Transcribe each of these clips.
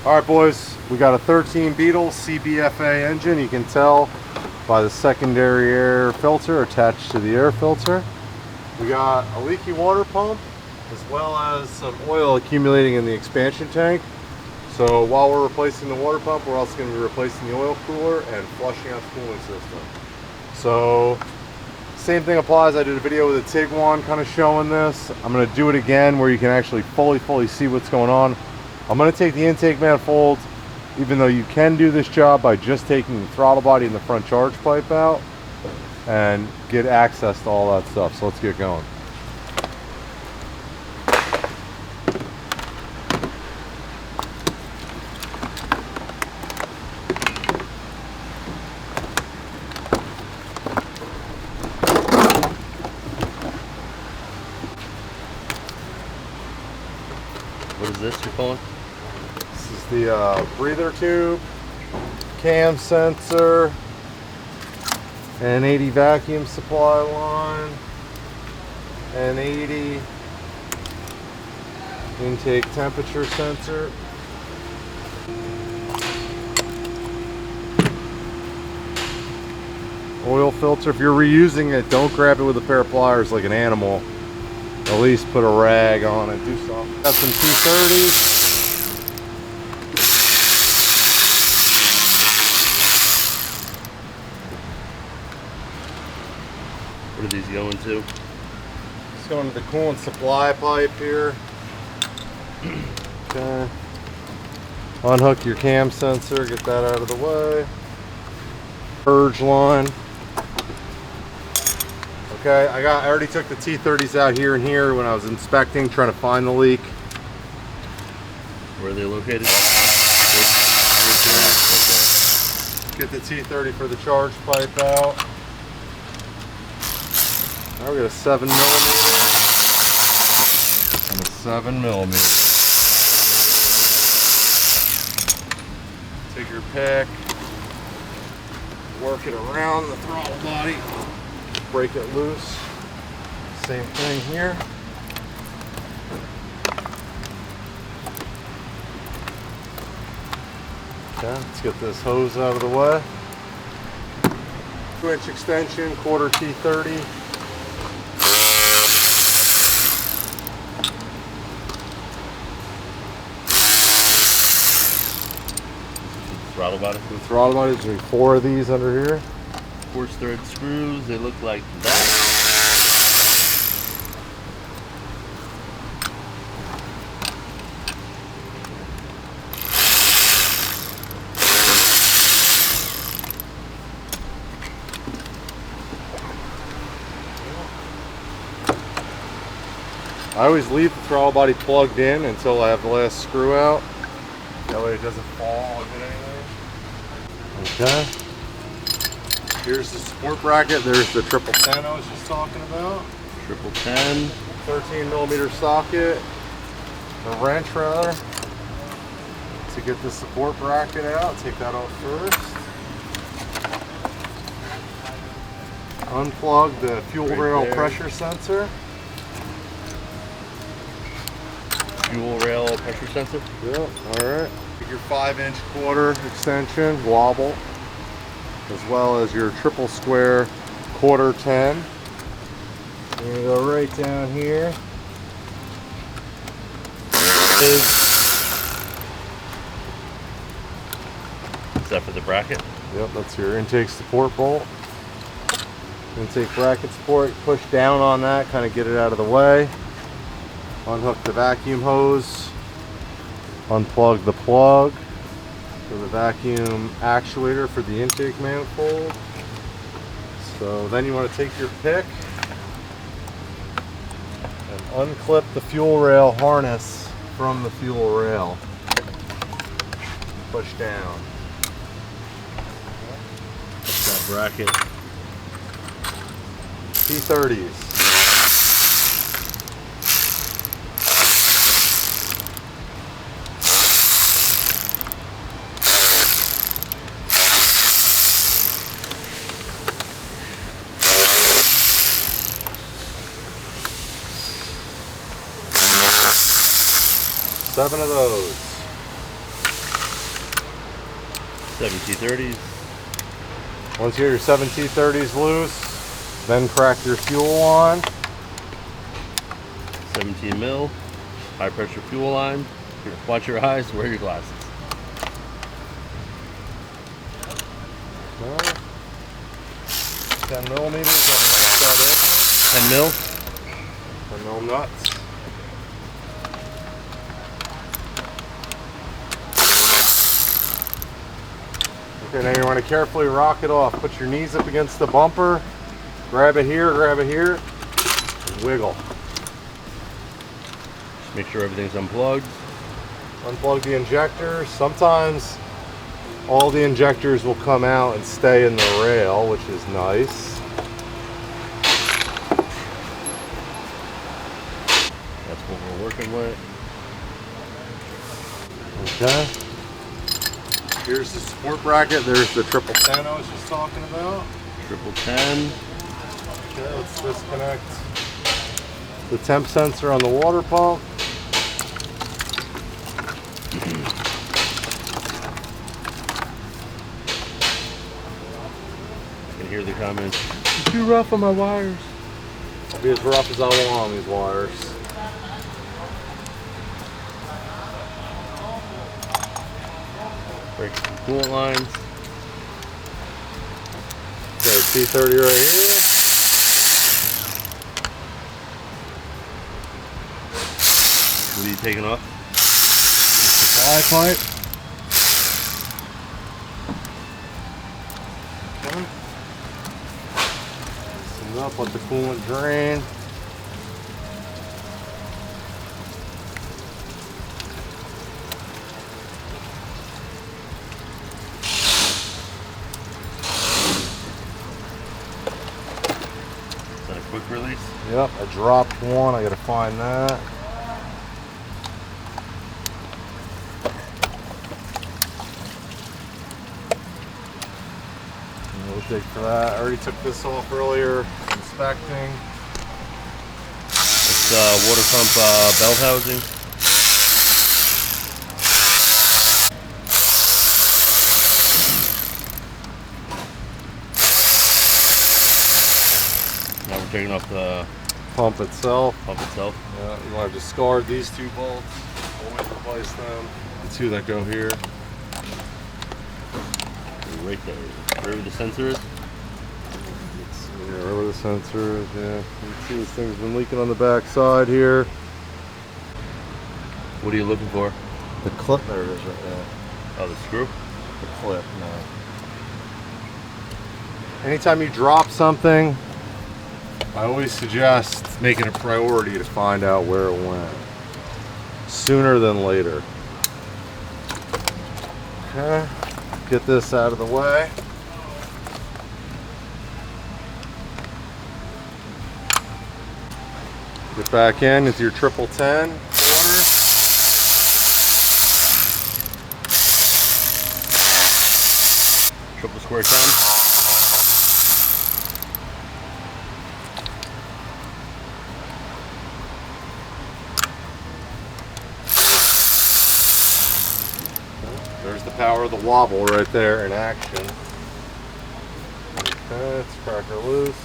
All right, boys, we got a 13 Beetle CBFA engine. You can tell by the secondary air filter attached to the air filter. We got a leaky water pump as well as some oil accumulating in the expansion tank. So while we're replacing the water pump, we're also going to be replacing the oil cooler and flushing out the cooling system. So same thing applies. I did a video with a Tiguan kind of showing this. I'm going to do it again where you can actually fully see what's going on. I'm going to take the intake manifold, even though you can do this job by just taking the throttle body and the front charge pipe out and get access to all that stuff. So let's get going. What is this you're pulling? This is the breather tube, cam sensor, N80 vacuum supply line, N80 intake temperature sensor. Oil filter. If you're reusing it, don't grab it with a pair of pliers like an animal. At least put a rag on it. Do something. Got some T30s. What are these going to? It's going to the coolant supply pipe here. Okay. Unhook your cam sensor. Get that out of the way. Purge line. Okay, I already took the T30s out here and here when I was inspecting, trying to find the leak. Where are they located? Get the T30 for the charge pipe out. Now we got a 7mm and a 7mm. Take your pick, work it around the throttle body. Break it loose. Same thing here. Okay, let's get this hose out of the way. 2-inch extension, quarter T30. Throttle body. The throttle body, there's 4 of these under here. Coarse thread screws, they look like that. I always leave the throttle body plugged in until I have the last screw out. That way it doesn't fall or hit anything. Okay. Here's the support bracket. There's the 1010 I was just talking about. 1010. 13mm socket. A wrench rather. To get the support bracket out. Take that off first. Unplug the fuel rail pressure sensor. Fuel rail pressure sensor? Yep, alright. Your 5-inch quarter extension, wobble. As well as your triple square quarter 10. You're going to go right down here. Is that for the bracket? Yep, that's your intake support bolt. Intake bracket support. Push down on that, kind of get it out of the way. Unhook the vacuum hose. Unplug the plug for the vacuum actuator for the intake manifold. So then you want to take your pick and unclip the fuel rail harness from the fuel rail. Push down. That bracket. T30s. Seven of those. 7T30s. Once you get your 7T30s loose, then crack your fuel on. 17 mil. High pressure fuel line. Watch your eyes, wear your glasses. Okay. 10 millimeters on the outside 10 mil. edge. 10 mil nuts. Okay, now you want to carefully rock it off. Put your knees up against the bumper. Grab it here, and wiggle. Just make sure everything's unplugged. Unplug the injectors. Sometimes all the injectors will come out and stay in the rail, which is nice. That's what we're working with. Okay. Here's the support bracket. There's the 1010 I was just talking about. 1010. Okay, let's disconnect the temp sensor on the water pump. I can hear the comments. It's too rough on my wires. I'll be as rough as I want on these wires. Break some coolant lines. Okay, T30 right here. What are you taking off? Supply pipe. Okay. Loosen it up, let the coolant drain. Is that a quick release? Yep, I dropped one. I gotta find that. No dig for that. I already took this off earlier, inspecting. It's water pump belt housing. Now we're taking off the Pump itself. pump itself. Yeah, you want to discard these two bolts. Always replace them. The two that go here. Right there. Wherever the sensor is. Yeah, wherever the sensor is, yeah. You can see this thing's been leaking on the back side here. What are you looking for? The clip, there it is right there. Oh, the screw? The clip, no. Anytime you drop something, I always suggest making a priority to find out where it went. Sooner than later. Okay, get this out of the way. Get back in with your 1010 quarter. Triple square 10. There's the power of the wobble right there in action. Okay, let's crack her loose.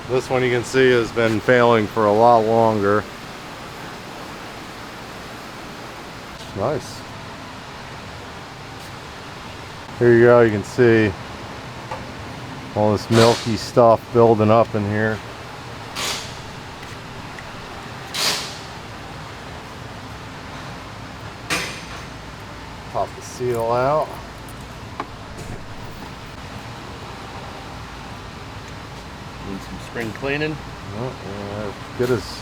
This one you can see has been failing for a lot longer. Nice. Here you go, you can see all this milky stuff building up in here. Pop the seal out. Need some spring cleaning. Yeah, get as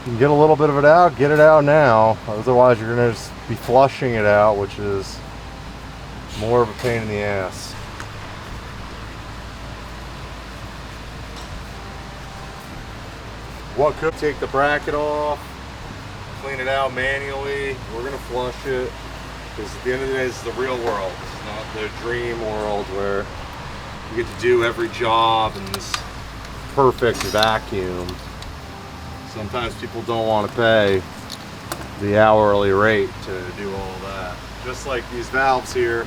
you can get a little bit of it out, get it out now. Otherwise you're gonna just be flushing it out, which is more of a pain in the ass. What could take the bracket off, clean it out manually. We're gonna flush it because at the end of the day, this is the real world. It's not the dream world where you get to do every job in this perfect vacuum. Sometimes people don't want to pay the hourly rate to do all that. Just like these valves here,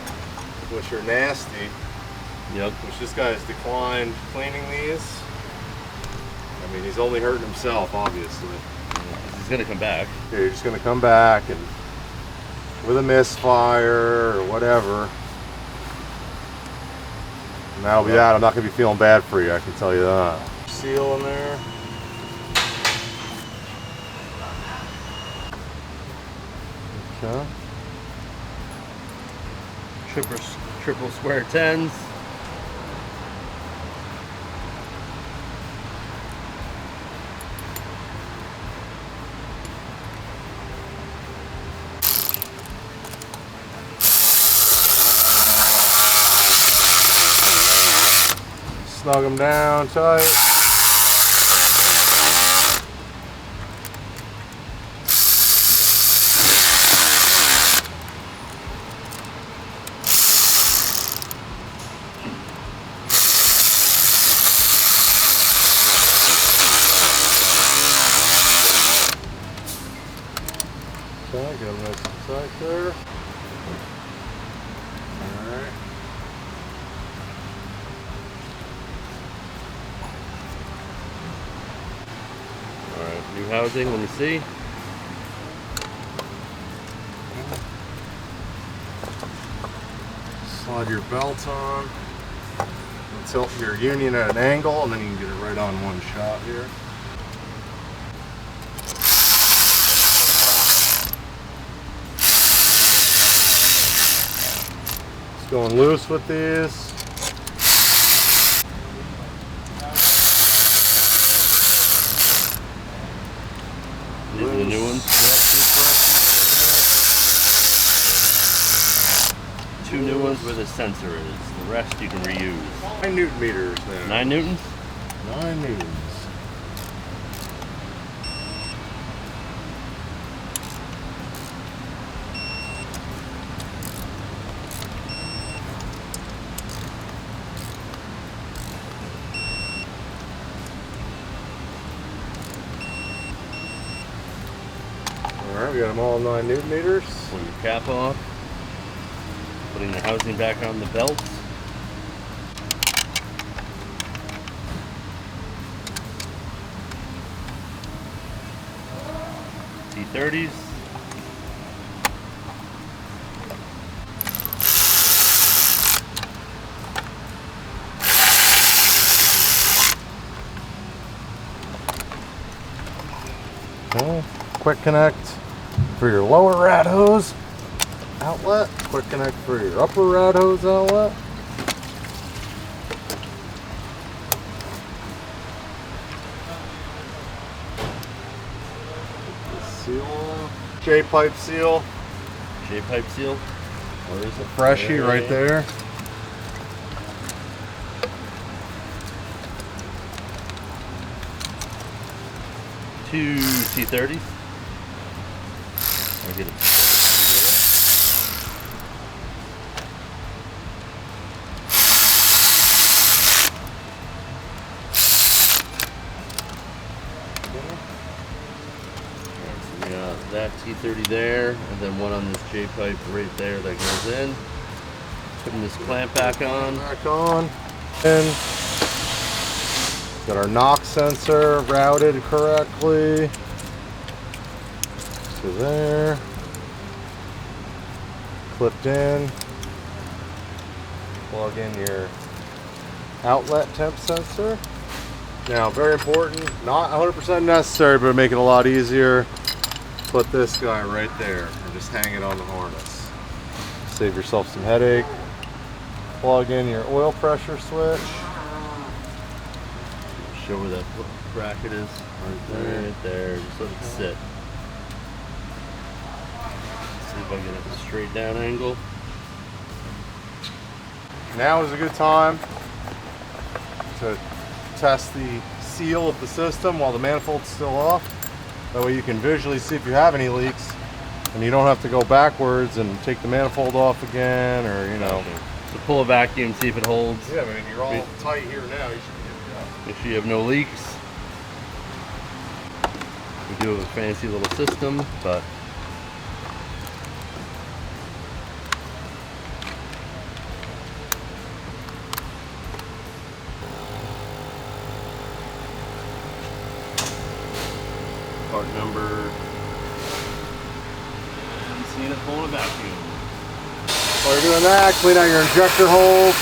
which are nasty. Yep. Which this guy has declined cleaning these. I mean, he's only hurting himself, obviously. Yeah, he's gonna come back. Yeah, you're just gonna come back and with a misfire or whatever. And that'll be that. I'm not gonna be feeling bad for you, I can tell you that. Seal in there. Okay. Triple square tens. Snug them down tight. Okay, get them nice and tight there. Alright. Alright, new housing, let me see. Slide your belt on. Tilt your union at an angle, and then you can get it right on one shot here. It's going loose with these. These are the new ones. Two new ones where the sensor is. The rest you can reuse. 9 Newton meters there. 9 newtons? 9 newtons. Alright, we got them all 9 Newton meters. Pull your cap off. Putting the housing back on the belt. T30s. Okay. Quick connect for your lower rad hose outlet. Quick connect for your upper rad hose outlet. Seal. J-pipe seal. J-pipe seal. There's a freshie right there. Two T30s. I'll get it. So we got that T30 there, and then one on this J-pipe right there that goes in. Putting this clamp back on. Back on. And got our knock sensor routed correctly. So there. Clipped in. Plug in your outlet temp sensor. Now, very important, not 100% necessary, but make it a lot easier. Put this guy right there and just hang it on the harness. Save yourself some headache. Plug in your oil pressure switch. Show where that bracket is. Right there. Just let it sit. See if I can get a straight down angle. Now is a good time to test the seal of the system while the manifold's still off. That way you can visually see if you have any leaks, and you don't have to go backwards and take the manifold off again, or you know. So pull a vacuum, see if it holds. Yeah, I mean, you're all tight here now. You should be good to go. Make sure you have no leaks. We do have a fancy little system, but part number. I'm seeing it pulling a vacuum. While you're doing that, clean out your injector holes.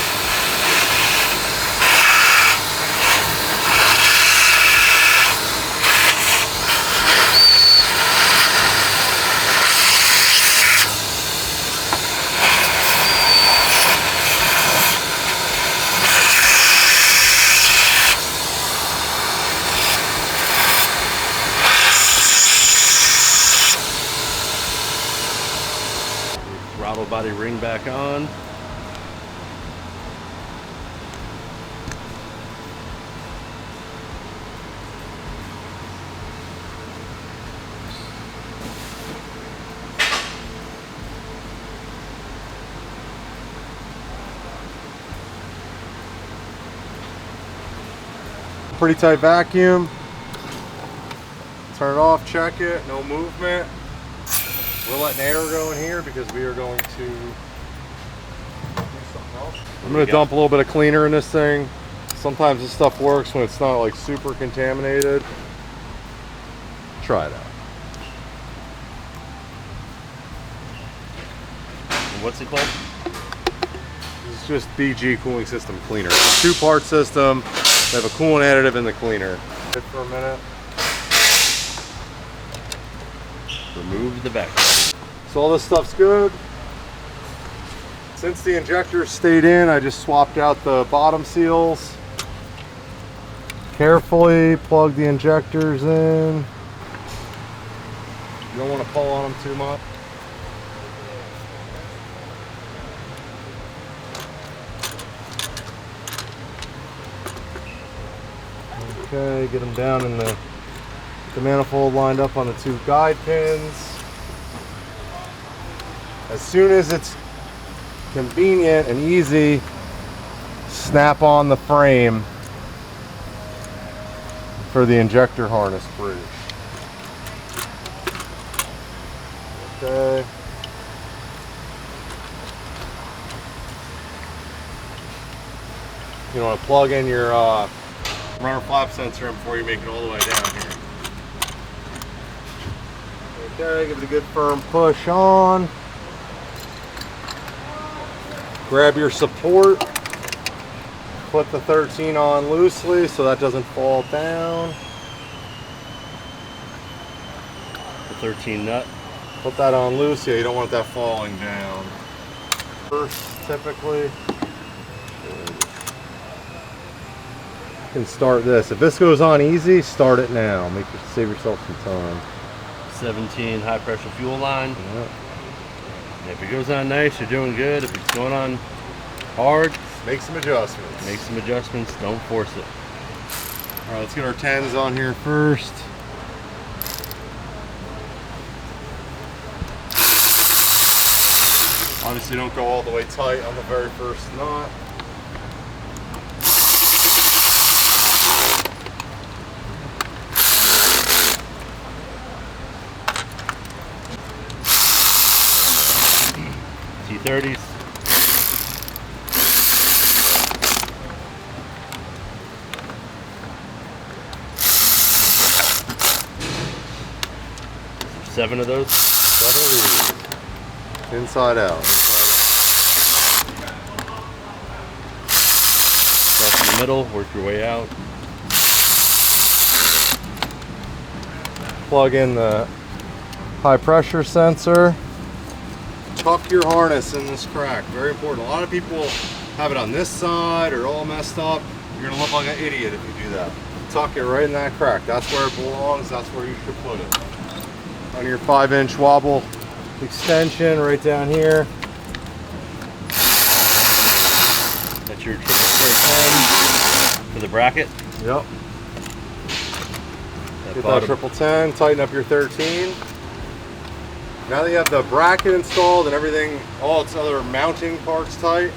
Throttle body ring back on. Pretty tight vacuum. Turn it off, check it, no movement. We're letting air go in here because we are going to do something else. I'm going to dump a little bit of cleaner in this thing. Sometimes this stuff works when it's not like super contaminated. Try it out. And what's it called? This is just BG cooling system cleaner. It's a 2-part system. They have a coolant additive in the cleaner. Sit for a minute. Remove the vacuum. So all this stuff's good. Since the injector stayed in, I just swapped out the bottom seals. Carefully plug the injectors in. You don't want to pull on them too much. Okay, get them down in the manifold lined up on the 2 guide pins. As soon as it's convenient and easy, snap on the frame for the injector harness bridge. Okay. You want to plug in your runner flap sensor in before you make it all the way down here. Okay, give it a good firm push on. Grab your support. Put the 13 on loosely so that doesn't fall down. The 13 nut. Put that on loose. Yeah, you don't want that falling down. First, typically, you can start this. If this goes on easy, start it now. Save yourself some time. 17 high pressure fuel line. Yep. And if it goes on nice, you're doing good. If it's going on hard, make some adjustments. Make some adjustments. Don't force it. All right, let's get our 10s on here first. Obviously, don't go all the way tight on the very first knot. T30s. Seven of those. 7 of these. Inside out. Start in the middle, work your way out. Plug in the high pressure sensor. Tuck your harness in this crack. Very important. A lot of people have it on this side or all messed up. You're gonna look like an idiot if you do that. Tuck it right in that crack. That's where it belongs. That's where you should put it. On your 5-inch wobble extension right down here. That's your triple square 10 for the bracket. Yep. Get that triple 10. Tighten up your 13. Now that you have the bracket installed and everything, all its other mounting parts tight,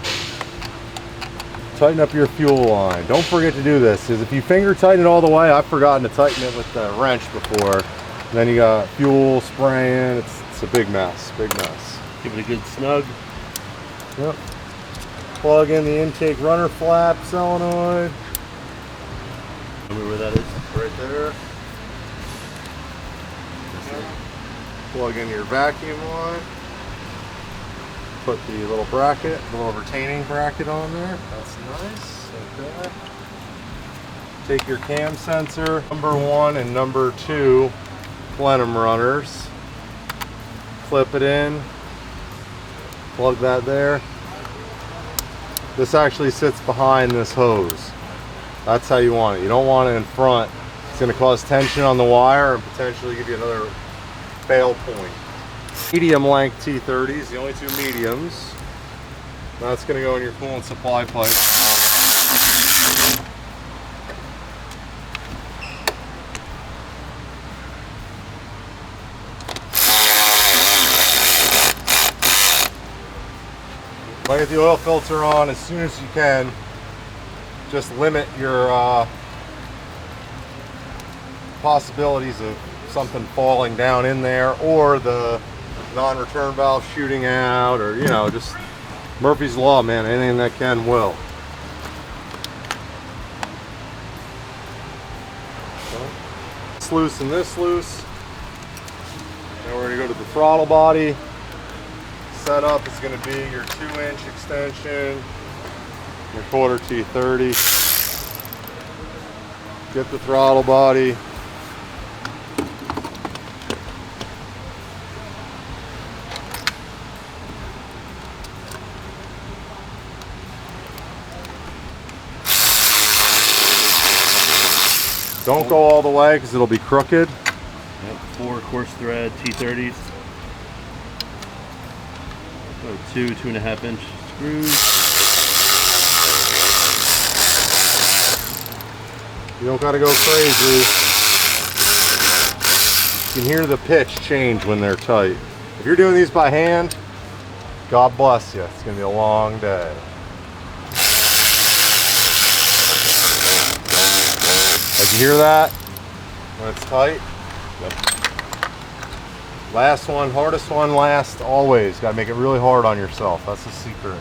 tighten up your fuel line. Don't forget to do this, because if you finger tighten it all the way, I've forgotten to tighten it with the wrench before. And then you got fuel spraying. It's a big mess, big mess. Give it a good snug. Yep. Plug in the intake runner flap solenoid. Remember where that is? Right there. Plug in your vacuum line. Put the little bracket, the little retaining bracket on there. That's nice. Okay. Take your cam sensor, number 1 and number 2 plenum runners. Flip it in. Plug that there. This actually sits behind this hose. That's how you want it. You don't want it in front. It's going to cause tension on the wire and potentially give you another fail point. Medium length T30s, the only 2 mediums. That's going to go in your coolant supply pipe. When you get the oil filter on as soon as you can, just limit your possibilities of something falling down in there or the non-return valve shooting out, or you know, just Murphy's Law, man. Anything that can will. This loose and this loose. Now we're going to go to the throttle body. Setup is going to be your 2-inch extension, your quarter T30. Get the throttle body. Don't go all the way because it'll be crooked. Yep, 4 coarse thread T30s. 2.5 inch screws. You don't gotta go crazy. You can hear the pitch change when they're tight. If you're doing these by hand, God bless you. It's gonna be a long day. Like, you hear that? When it's tight? Yep. Last one, hardest one last, always. Gotta make it really hard on yourself. That's the secret.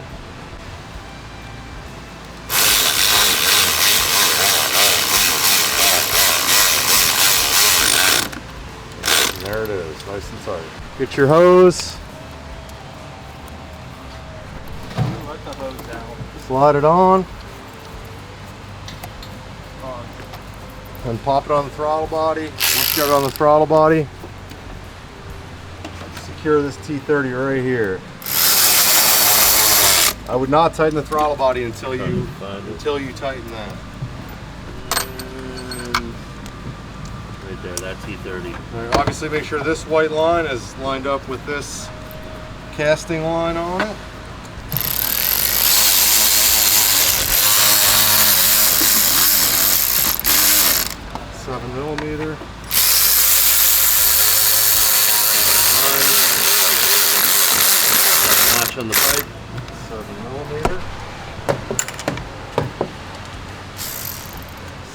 And there it is, nice and tight. Get your hose. Let the hose out. Slide it on. And pop it on the throttle body. Once you get it on the throttle body, secure this T30 right here. I would not tighten the throttle body until you tighten that. And right there, that T30. Right, obviously make sure this white line is lined up with this casting line on it. $7mm. Notch on the pipe. 7mm.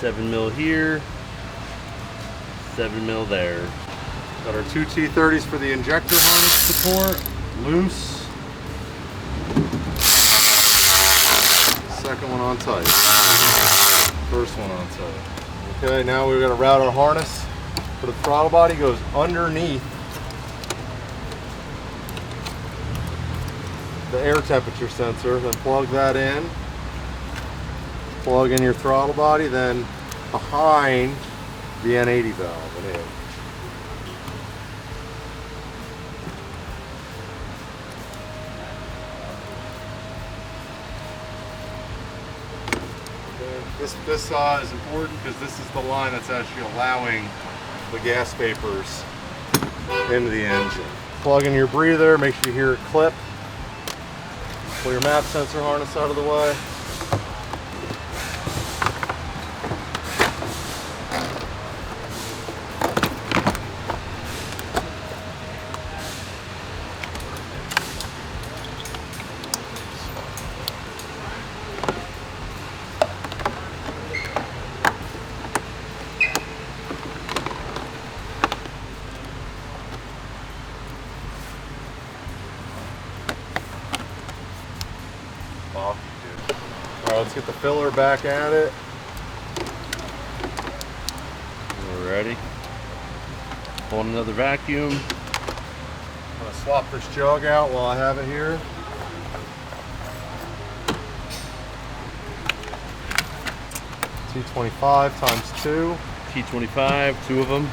7mm here. 7mm there. Got our 2 T30s for the injector harness support. Loose. Second one on tight. First one on tight. Okay, now we've got to route our harness for the throttle body. Goes underneath the air temperature sensor. Then plug that in. Plug in your throttle body, then behind the N80 valve and in. This is important because this is the line that's actually allowing the gas vapors into the engine. Plug in your breather, make sure you hear it clip. Pull your map sensor harness out of the way. Alright, let's get the filler back at it. We're ready. Pull another vacuum. gonna swap this jug out while I have it here. T25 times 2. T25, 2 of them.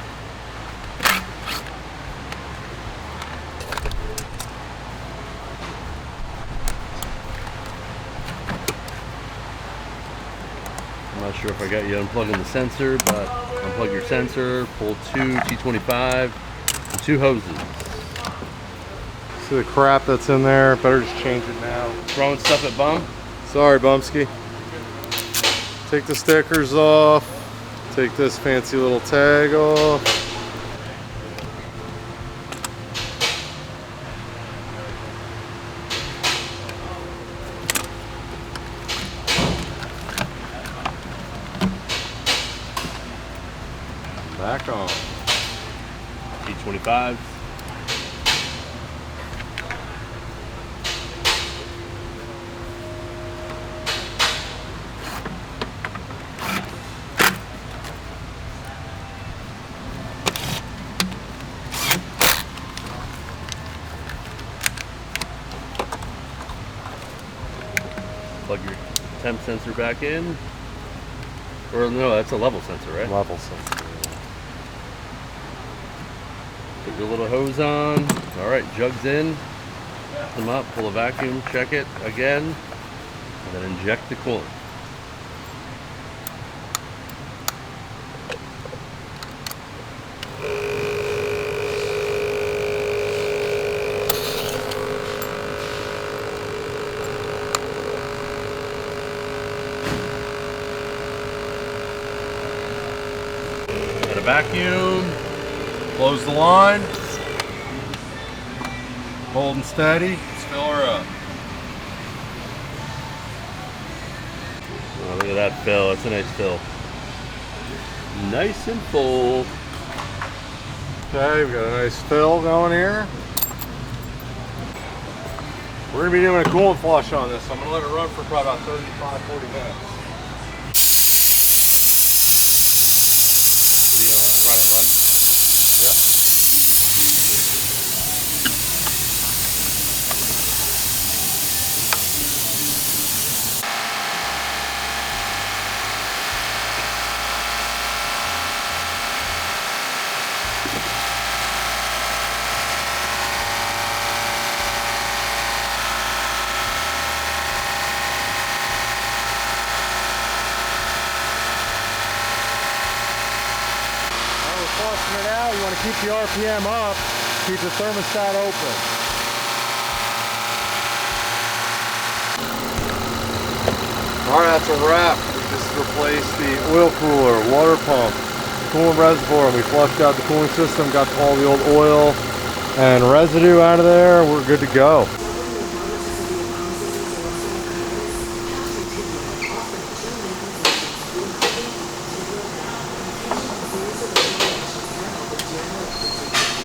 I'm not sure if I got you unplugging the sensor, but unplug your sensor, pull 2 T25, and 2 hoses. See the crap that's in there? Better just change it now. Throwing stuff at Bum? Sorry, Bumsky. Take the stickers off. Take this fancy little tag off. Back on. T25. Plug your temp sensor back in. Or no, that's a level sensor, right? Level sensor. Put your little hose on. All right, jugs in. Lift them up, pull a vacuum, check it again, and then inject the coolant. Add a vacuum. Close the line. Hold and steady. Let's fill her up. Oh, look at that fill. That's a nice fill. Nice and full. Okay, we got a nice fill going here. We're gonna be doing a coolant flush on this. I'm gonna let it run for probably about 35, 40 minutes. What are you gonna run it what? Flushing it out, you want to keep the RPM up, keep the thermostat open. Alright, that's a wrap. We just replaced the oil cooler, water pump, coolant reservoir, and we flushed out the cooling system, got all the old oil and residue out of there. We're good to go.